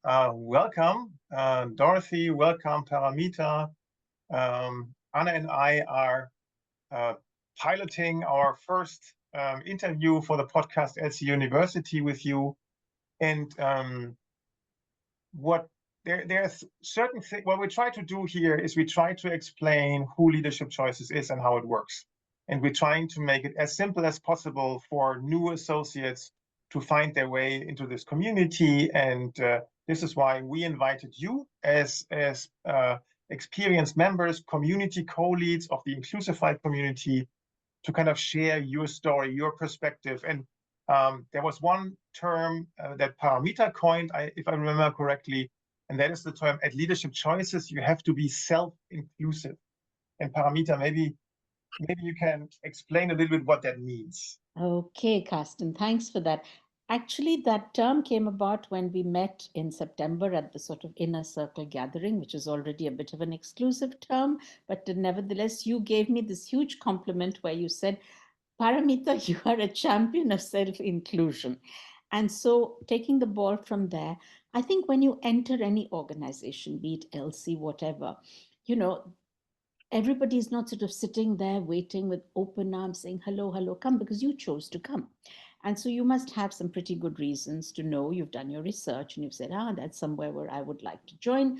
Welcome, Dorothy. Welcome, Paramita. Anna and I are uh, piloting our first interview for the podcast LC University with you. And there's certain things. What we try to do here is we try to explain who Leadership Choices is and how it works. And we're trying to make it as simple as possible for new associates to find their way into this community. And this is why we invited you as experienced members, community co-leads of the Inclusified community, to kind of share your story, your perspective. And there was one term that Paramita coined, if I remember correctly, and that is the term, at Leadership Choices, you have to be self-inclusive. And Paramita, maybe you can explain a little bit what that means. Okay, Carsten, thanks for that. Actually, that term came about when we met in September at the sort of inner circle gathering, which is already a bit of an exclusive term, but nevertheless, you gave me this huge compliment where you said, Paramita, you are a champion of self inclusion. And so, taking the ball from there, I think when you enter any organization, be it LC, whatever, you know, everybody is not sort of sitting there waiting with open arms saying, hello, hello, come, because you chose to come. And so you must have some pretty good reasons to know you've done your research and you've said, that's somewhere where I would like to join.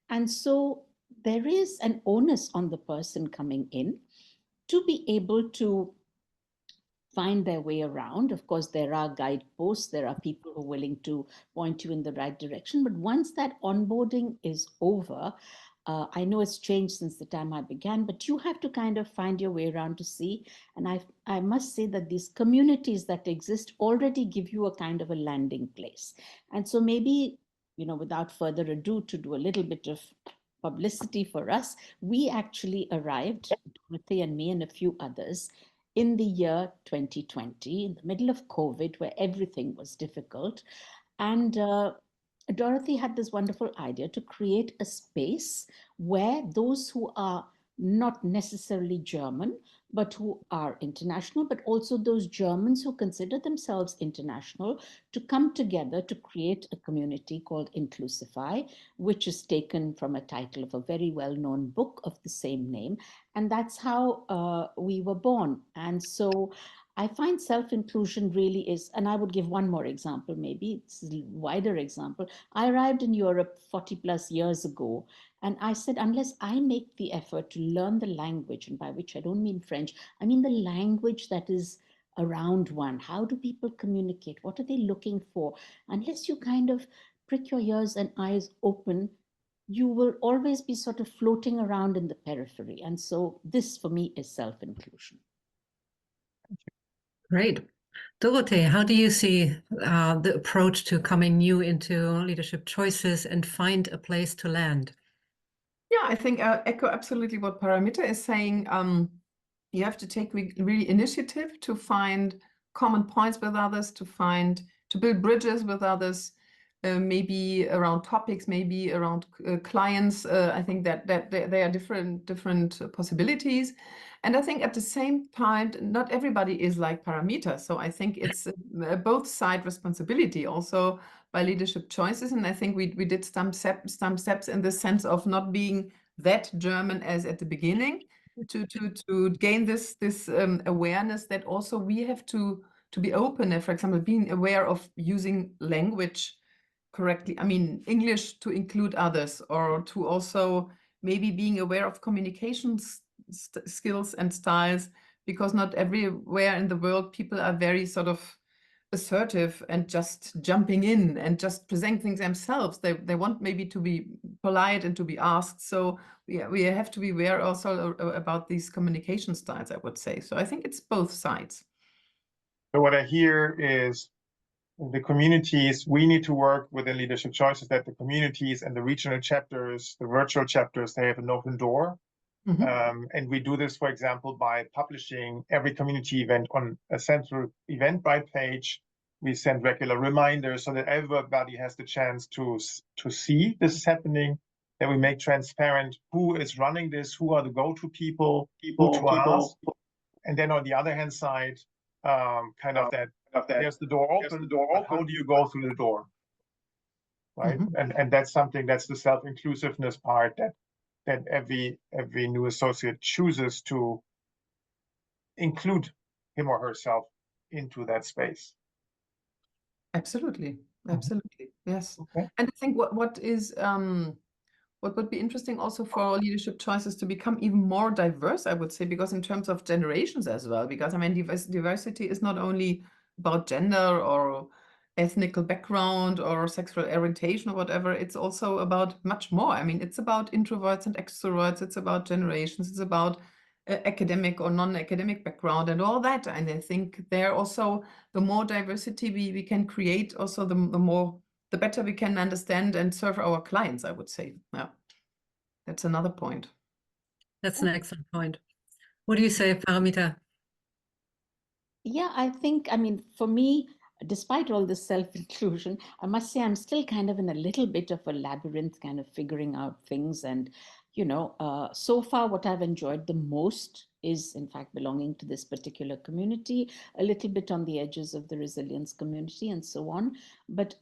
And so there is an onus on the person coming in to be able to find their way around. Of course, there are guideposts, there are people who are willing to point you in the right direction. But once that onboarding is over, I know it's changed since the time I began, but you have to kind of find your way around to see. And I must say that these communities that exist already give you a kind of a landing place. And so maybe, without further ado, to do a little bit of publicity for us, we actually arrived, Dorothy and me and a few others, in the year 2020, in the middle of COVID, where everything was difficult. And Dorothy had this wonderful idea to create a space where those who are not necessarily German, but who are international, but also those Germans who consider themselves international, to come together to create a community called Inclusify, which is taken from a title of a very well-known book of the same name. And that's how we were born. And so I find self-inclusion really is, and I would give one more example, maybe it's a wider example. I arrived in Europe 40 plus years ago, and I said, unless I make the effort to learn the language, and by which I don't mean French, I mean the language that is around one. How do people communicate? What are they looking for? Unless you kind of prick your ears and eyes open, you will always be sort of floating around in the periphery. And so this for me is self-inclusion. Great. Dorothee, how do you see the approach to coming new into Leadership Choices and find a place to land? Yeah, I think I echo absolutely what Paramita is saying. You have to take really initiative to find common points with others, to build bridges with others, maybe around topics, maybe around clients. I think that there are different possibilities. And I think at the same time, not everybody is like Paramita. So I think it's both side responsibility also by Leadership Choices. And I think we did some steps in the sense of not being that German as at the beginning, to gain this awareness that also we have to be open. And for example, being aware of using language correctly. I mean, English to include others, or to also maybe being aware of communications skills and styles, because not everywhere in the world people are very sort of assertive and just jumping in and just presenting themselves. They want maybe to be polite and to be asked. So we have to be aware also about these communication styles, I would say. So I think it's both sides. So what I hear is the communities, we need to work within Leadership Choices, that the communities and the regional chapters, the virtual chapters, they have an open door. And we do this, for example, by publishing every community event on a central Eventbrite page. We send regular reminders so that everybody has the chance to see this is happening, that we make transparent who is running this, who are the go-to people, who to ask. And then on the other hand side, there's the door open. How do you go through the door? right? Mhm. And that's something, that's the self-inclusiveness part that every new associate chooses to include him or herself into that space. Absolutely. Absolutely. Yes. Okay. And I think what would be interesting also for leadership choices to become even more diverse, I would say, because in terms of generations as well, because I mean, diversity is not only about gender or ethnical background or sexual orientation or whatever, it's also about much more. I mean, it's about introverts and extroverts, it's about generations, it's about academic or non-academic background and all that. And I think there also, the more diversity we can create, also the better we can understand and serve our clients, I would say. Yeah, that's another point. That's an excellent point. What do you say, Paramita? Yeah, I think, I mean, for me, despite all this self-inclusion, I must say I'm still kind of in a little bit of a labyrinth, kind of figuring out things. And, so far, what I've enjoyed the most is, in fact, belonging to this particular community, a little bit on the edges of the resilience community and so on. But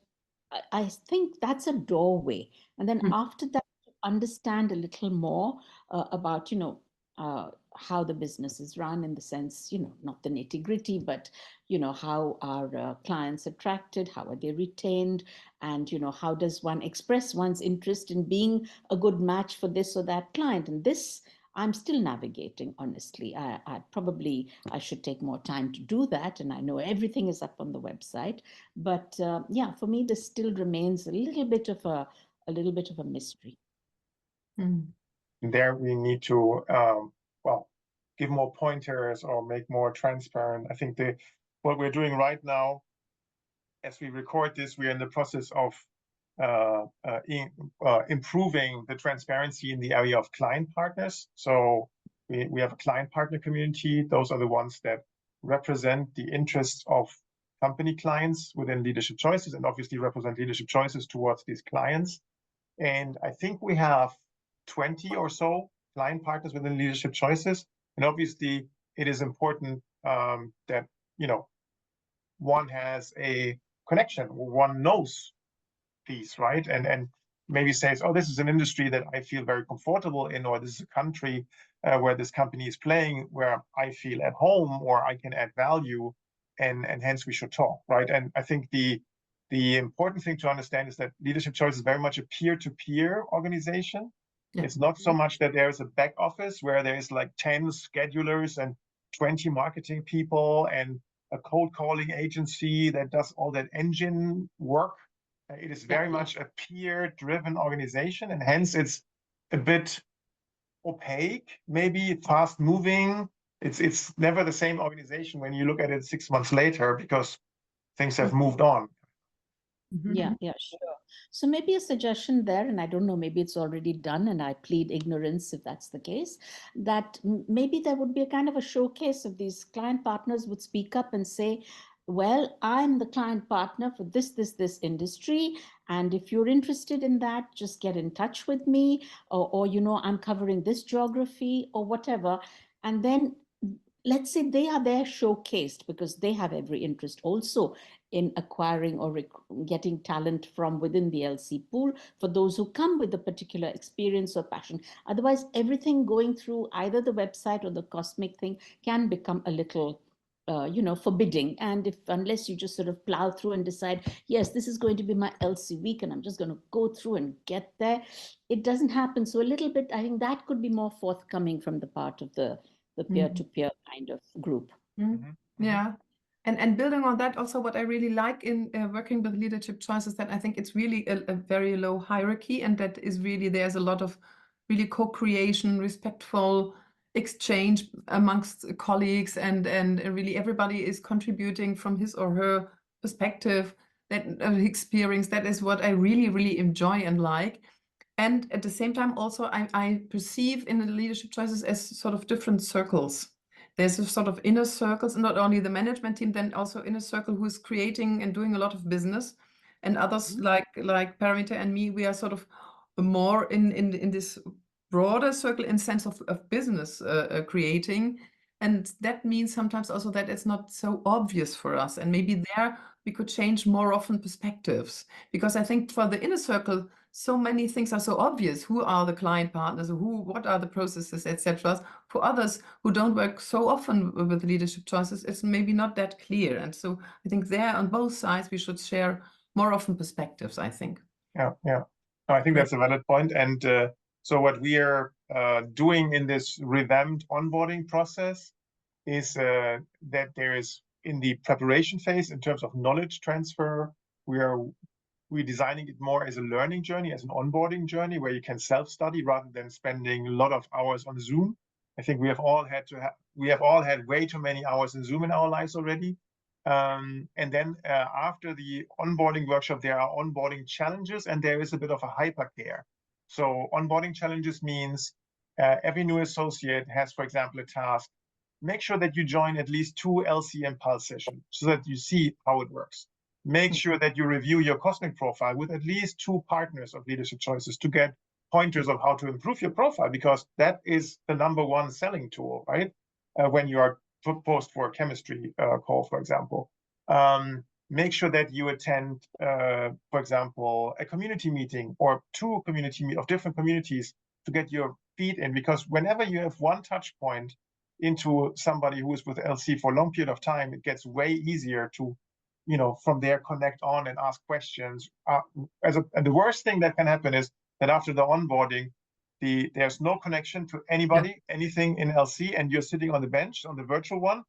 I think that's a doorway. And then Mm. after that, to understand a little more about, how the business is run in the sense, not the nitty gritty, but, how are clients attracted, how are they retained, and, how does one express one's interest in being a good match for this or that client. And this, I'm still navigating, honestly. I should take more time to do that. And I know everything is up on the website. But yeah, for me, this still remains a little bit of a mystery. Mm. There we need to, well, give more pointers or make more transparent. I think what we're doing right now, as we record this, we're in the process of improving the transparency in the area of client partners. So we have a client partner community. Those are the ones that represent the interests of company clients within Leadership Choices, and obviously represent Leadership Choices towards these clients. And I think we have 20 or so client partners within Leadership Choices. And obviously it is important that, one has a connection, one knows these, right? And maybe says, oh, this is an industry that I feel very comfortable in, or this is a country where this company is playing, where I feel at home, or I can add value, and hence we should talk, right? And I think the important thing to understand is that Leadership Choice is very much a peer-to-peer organization. Yeah. It's not so much that there is a back office where there is like 10 schedulers and 20 marketing people and a cold calling agency that does all that engine work. It is very much a peer-driven organization, and hence it's a bit opaque, maybe fast-moving. It's never the same organization when you look at it 6 months later, because things have moved on. Yeah, sure. So maybe a suggestion there, and I don't know, maybe it's already done, and I plead ignorance if that's the case, that maybe there would be a kind of a showcase of these client partners would speak up and say, well, I'm the client partner for this industry. And if you're interested in that, just get in touch with me, or I'm covering this geography or whatever. And then let's say they are there showcased because they have every interest also in acquiring or getting talent from within the LC pool for those who come with a particular experience or passion. Otherwise, everything going through either the website or the cosmic thing can become a little forbidding. And unless you just sort of plow through and decide, yes, this is going to be my LC week and I'm just going to go through and get there, it doesn't happen. So a little bit, I think that could be more forthcoming from the part of the peer-to-peer kind of group. Yeah. And building on that, also what I really like in working with Leadership Choices, that I think it's really a very low hierarchy, and that is really, there's a lot of really co-creation, respectful exchange amongst colleagues, and really everybody is contributing from his or her perspective, that experience. That is what I really, really enjoy and like. And at the same time, also, I perceive in the Leadership Choices as sort of different circles. There's a sort of inner circles, and not only the management team, then also inner circle who is creating and doing a lot of business, and others like Paramita and me, we are sort of more in this broader circle in sense of business creating, And that means sometimes also that it's not so obvious for us. And maybe there we could change more often perspectives. Because I think for the inner circle, so many things are so obvious. Who are the client partners? What are the processes, etc. For others who don't work so often with leadership choices, it's maybe not that clear. And so I think there on both sides, we should share more often perspectives, I think. Yeah, yeah. No, I think Great. that's a valid point. And so what we are doing in this revamped onboarding process is that there is, in the preparation phase, in terms of knowledge transfer, we're designing it more as a learning journey, as an onboarding journey, where you can self-study rather than spending a lot of hours on Zoom. I think we have all had way too many hours in Zoom in our lives already. And then after the onboarding workshop, there are onboarding challenges, and there is a bit of a hypercare. So onboarding challenges means every new associate has, for example, a task. Make sure that you join at least 2 LC and Pulse sessions so that you see how it works. Make sure that you review your cosmic profile with at least 2 partners of leadership choices to get pointers of how to improve your profile, because that is the #1 selling tool, right? When you are proposed for a chemistry call, for example. Make sure that you attend, for example, a community meeting or 2 of different communities to get your feet in, because whenever you have one touch point into somebody who is with LC for a long period of time, it gets way easier to, from there connect on and ask questions. And the worst thing that can happen is that after the onboarding, there's no connection to anybody, anything in LC, and you're sitting on the bench, on the virtual one.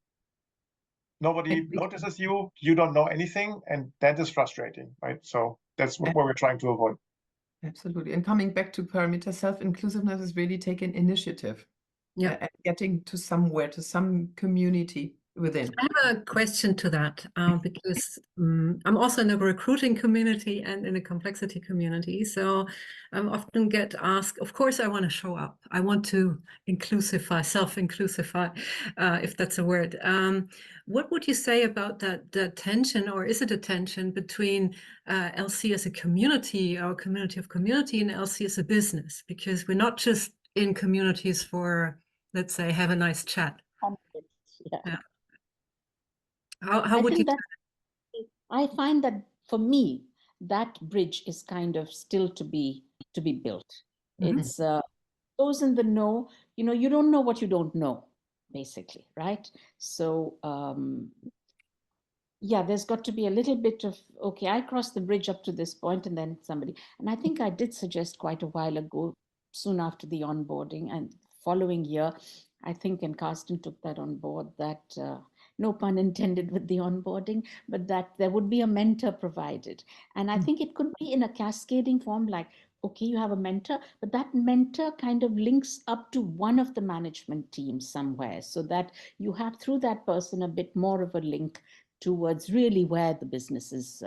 Nobody notices you, you don't know anything, and that is frustrating, right? So that's what we're trying to avoid. Absolutely. And coming back to Paramita, self-inclusiveness is really taking initiative. And getting to somewhere, to some community within. I have a question to that, because I'm also in the recruiting community and in the complexity community. So I often get asked, of course, I want to show up. I want to self-inclusify, if that's a word. What would you say about that tension, or is it a tension between LC as a community, or community of community, and LC as a business? Because we're not just in communities for, let's say, have a nice chat. Yeah. How would you? I find that for me, that bridge is kind of still to be built. It's those in the know, you don't know what you don't know, basically, right? So yeah, there's got to be a little bit of, okay, I crossed the bridge up to this point, and then somebody, and I think I did suggest quite a while ago, soon after the onboarding and following year, I think, and Carsten took that on board, that no pun intended with the onboarding, but that there would be a mentor provided. And I think it could be in a cascading form, like, okay, you have a mentor, but that mentor kind of links up to one of the management teams somewhere, so that you have, through that person, a bit more of a link towards really where the business is,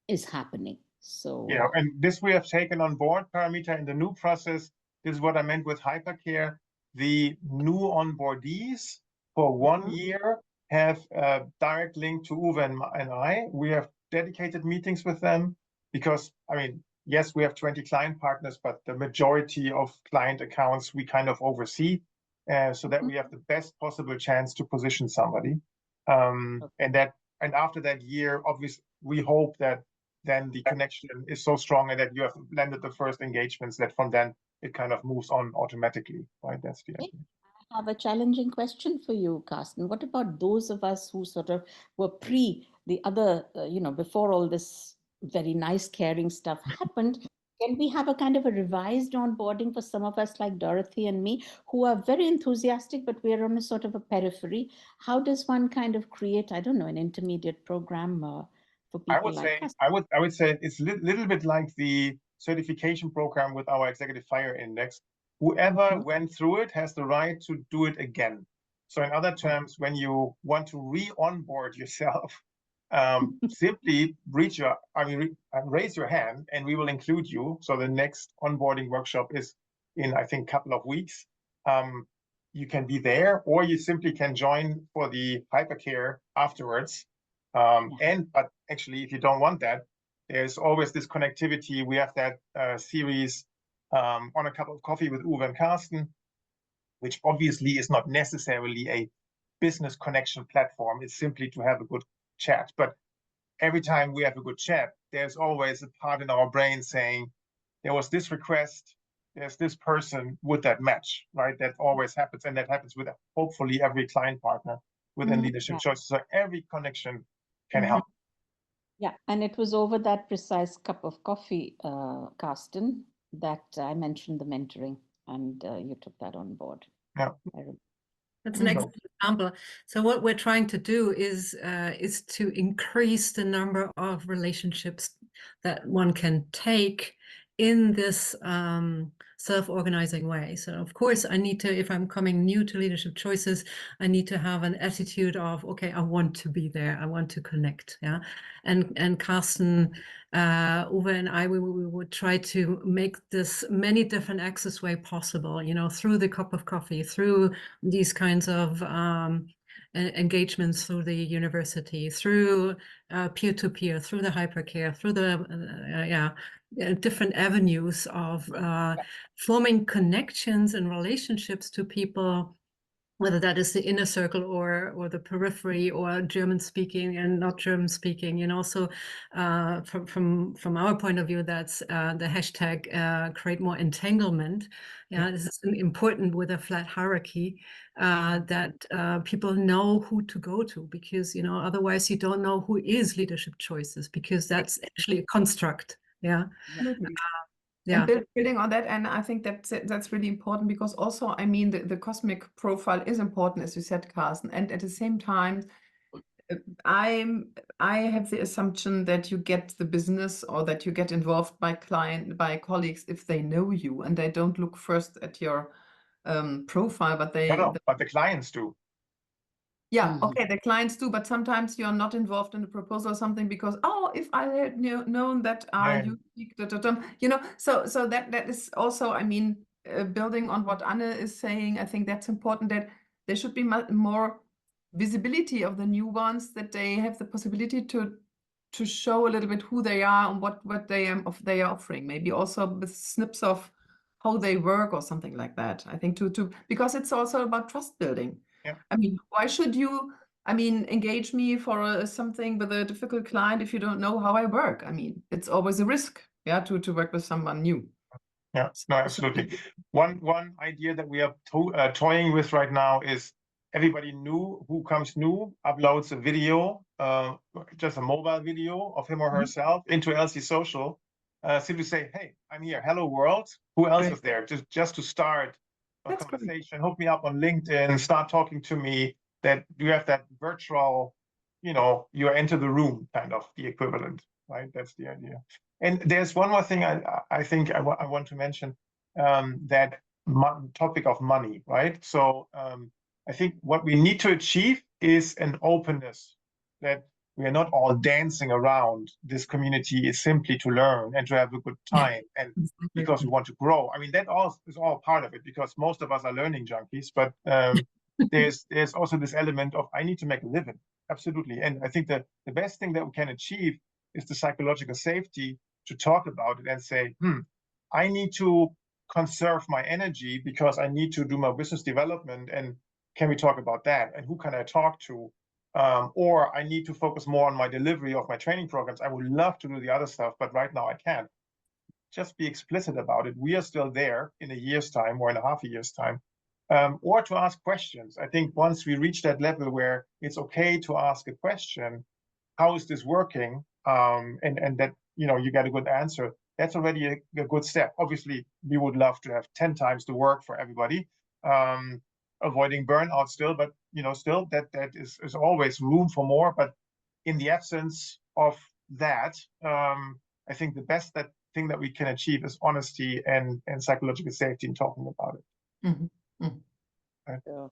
is happening. So yeah, and this we have taken on board, Paramita, in the new process. This is what I meant with hypercare. The new onboardees for 1 year have a direct link to Uwe and I. We have dedicated meetings with them because, yes, we have 20 client partners, but the majority of client accounts we kind of oversee, so that we have the best possible chance to position somebody. And after that year, obviously, we hope that then the connection is so strong and that you have landed the first engagements, that from then it kind of moves on automatically, right? That's the idea. I have a challenging question for you, Carsten. What about those of us who sort of were the other, before all this very nice, caring stuff happened? Can we have a kind of a revised onboarding for some of us, like Dorothy and me, who are very enthusiastic, but we're on a sort of a periphery? How does one kind of create, I don't know, an intermediate program for people like us? I would say it's a little bit like the certification program with our executive fire index. Whoever went through it has the right to do it again. So in other terms, when you want to re-onboard yourself, simply raise your hand and we will include you. So the next onboarding workshop is in, I think, a couple of weeks. You can be there, or you simply can join for the hypercare afterwards. But actually, if you don't want that, there's always this connectivity. We have that series on a cup of coffee with Uwe and Carsten. which obviously is not necessarily a business connection platform. It's simply to have a good chat. But every time we have a good chat, there's always a part in our brain saying, there was this request, there's this person, would that match, right? That always happens. And that happens with hopefully every client partner within Leadership Choices. So every connection can help. Yeah, and it was over that precise cup of coffee, Carsten, that I mentioned the mentoring, and you took that on board. Yeah. That's an excellent example. So what we're trying to do is to increase the number of relationships that one can take in this self-organizing way. So of course I need to, if I'm coming new to Leadership Choices, I need to have an attitude of, okay, I want to be there, I want to connect. Yeah. And Carsten, Uwe and I, we would try to make this many different access way possible, you know, through the cup of coffee, through these kinds of engagements through the university, through peer-to-peer, through the hypercare, through the different avenues of forming connections and relationships to people, whether that is the inner circle or the periphery or German speaking and not German speaking, you know. So from our point of view, that's the hashtag create more entanglement. Yeah, this is important with a flat hierarchy, that people know who to go to, because, you know, otherwise you don't know who is Leadership Choices, because that's actually a construct. Yeah. And building on that, and I think that's really important, because also, I mean, the cosmic profile is important, as you said, Carsten, and at the same time, I have the assumption that you get the business, or that you get involved by colleagues, if they know you and they don't look first at your profile, but but the clients do. Yeah, okay, the clients do, but sometimes you're not involved in the proposal or something because, oh, if I had known that you speak, you know, so that is also, I mean, building on what Anne is saying, I think that's important, that there should be more visibility of the new ones, that they have the possibility to show a little bit who they are and what they are offering, maybe also with snips of how they work or something like that. I think because it's also about trust building. Yeah. I mean, why should you, I mean, engage me for something with a difficult client if you don't know how I work? I mean, it's always a risk, yeah, to work with someone new. Yeah, no, absolutely. One idea that we are toying with right now is everybody new who comes new uploads a video, just a mobile video of him or herself into LC Social. Simply say, hey, I'm here. Hello, world. Who else is there? Just to start a conversation. Hook me up on LinkedIn. Start talking to me. That you have that virtual, you know, you enter the room, kind of the equivalent, right? That's the idea. And there's one more thing I think I want to mention, that topic of money, right? So I think what we need to achieve is an openness, that we are not all dancing around. This community is simply to learn and to have a good time, and because we want to grow. I mean, that is all part of it, because most of us are learning junkies, but there's also this element of, I need to make a living. Absolutely. And I think that the best thing that we can achieve is the psychological safety to talk about it and say, I need to conserve my energy because I need to do my business development, and can we talk about that? And who can I talk to? Or I need to focus more on my delivery of my training programs. I would love to do the other stuff, but right now I can't. Just be explicit about it. We are still there in a year's time or in a half a year's time. Or to ask questions. I think once we reach that level where it's okay to ask a question, how is this working? And that, you know, you get a good answer. That's already a good step. Obviously, we would love to have 10 times the work for everybody, avoiding burnout still, but, you know, still that is always room for more. But in the absence of that, I think the best thing that we can achieve is honesty and psychological safety in talking about it. Right? Yeah.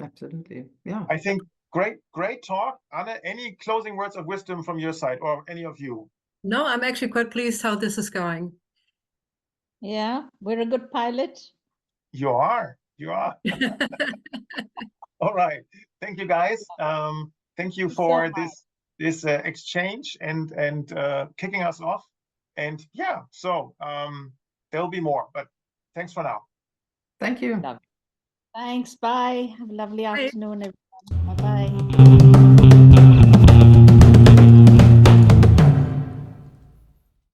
Absolutely. Yeah. I think great talk. Anne, any closing words of wisdom from your side, or any of you? No, I'm actually quite pleased how this is going. Yeah, we're a good pilot. You are. All right. Thank you, guys. Thank you for this exchange and kicking us off. And yeah, so there'll be more, but thanks for now. Thank you. Love. Thanks. Bye. Have a lovely Bye. afternoon, everyone. Bye-bye.